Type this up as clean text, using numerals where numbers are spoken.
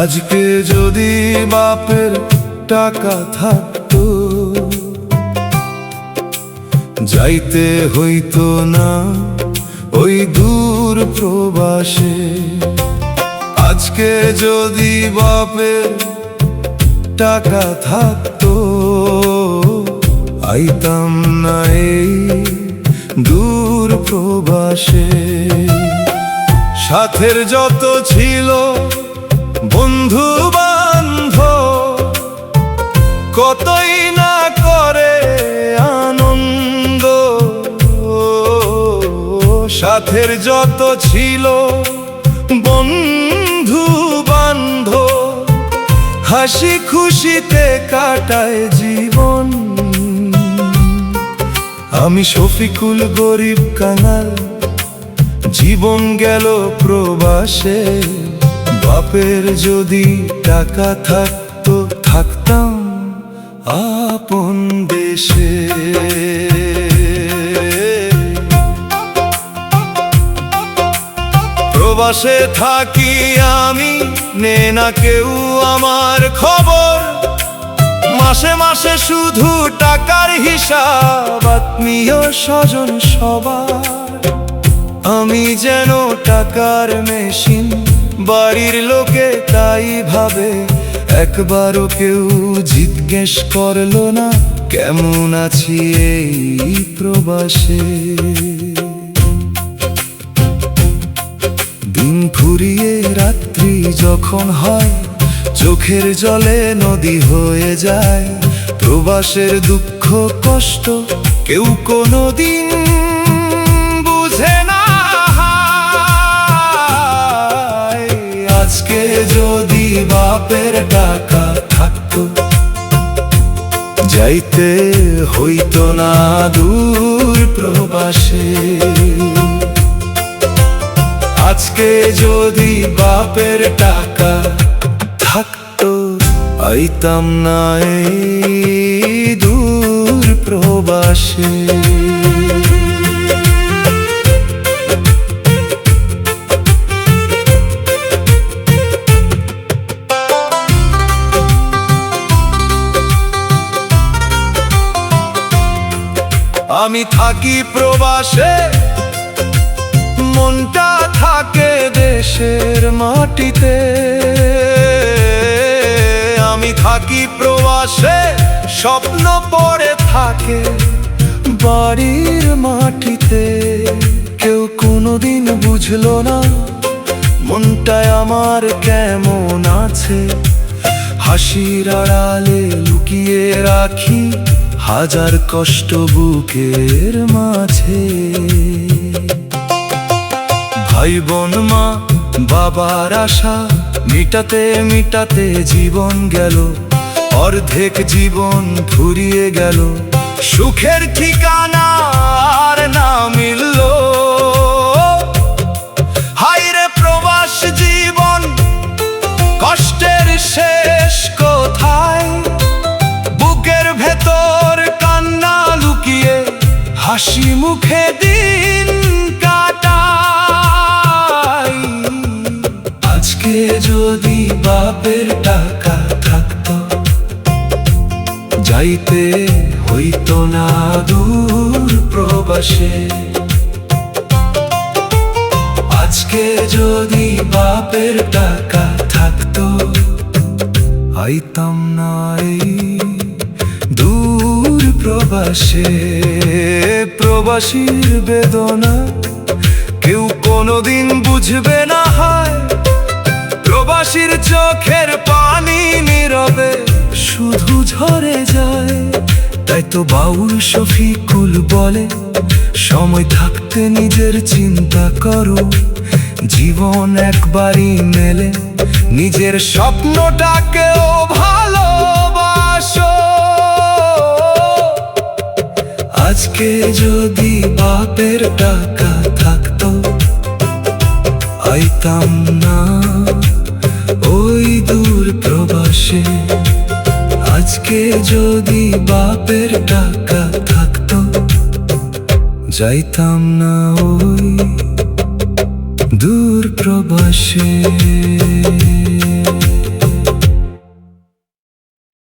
আজকে যদি বাপের টাকা থাকতো, যাইতে হইতো না ওই দূর প্রবাসে। আজকে যদি বাপের টাকা থাকতো, আইতাম না এই দূর প্রবাসে। সাথের যত ছিল বন্ধু বান্ধব, কতই না করে আনন্দ। সাথের যত ছিল বন্ধু বান্ধব, হাসি খুশিতে কাটায় জীবন। আমি শফিকুল গরিব কাঙাল, জীবন গেল প্রবাসে। বাপের যদি টাকা থাকতো, থাকতাম আপন দেশে। প্রবাসে থাকি আমি, নে না কেউ আমার খবর। মাসে মাসে শুধু টাকার হিসাব, আত্মীয় স্বজন সবার। আমি যেন টাকার মেশিন, বাড়ির লোকে তাই ভাবে। একবারও কেউ জিজ্ঞেস করলো না কেমন আছি এই প্রবাসে। দিন ফুরিয়ে রাত্রি যখন হয়, চোখের জলে নদী হয়ে যায়। প্রবাসের দুঃখ কষ্ট কেউ কোনোদিন বুঝে না। আজকে যদি বাপের টাকা থাকতো, যাইতে হইতো না দূর প্রবাসে। আজকে যদি বাপের টাকা থাকতো, আইতাম না এই দূর প্রবাসে। আমি থাকি প্রবাসে, মনটা থাকে দেশের মাটিতে। আমি থাকি প্রবাসে, স্বপ্ন পড়ে থাকে বাড়ির মাটিতে। কেউ কোনোদিন বুঝলো না মনটায় আমার কেমন আছে। হাসির আড়ালে লুকিয়ে রাখি হাজার কষ্ট বুকের মাঝে। ভাই বোন মা বাবার আশা মিটাতে মিটাতে জীবন গেল। অর্ধেক জীবন ফুরিয়ে গেল, সুখের ঠিকানা আর না মিলল। হায়রে প্রবাস জীবন, কষ্টের শেষ কোথায়? বুকের ভেতর কান্না লুকিয়ে, হাসি মুখে দিন কাটাই। আজকে যদি বাপের টাকা থাকতো, যাইতে হইতো না দূর প্রবাসে। আজকে যদি বাপের টাকা থাকতো, আইতাম না এই দূর প্রবাসে। প্রবাসীর বেদনা কেউ কোনোদিন বুঝবে না হয়। প্রবাসীর চোখের পানি নীরবে শুধু ঝরে যায়। তাই তো বাউল শফিকুল বলে, সময় থাকতে নিজের চিন্তা করো। জীবন একবারই মেলে, নিজের স্বপ্নটাকেও ভালোবাসো। আজকে যদি বাপের টাকা থাকতো, আইতাম না ওই দূর প্রবাসে। আজকে যদি বাপের টাকা থাকতো, যাইতাম না ওই দূর প্রবাসে।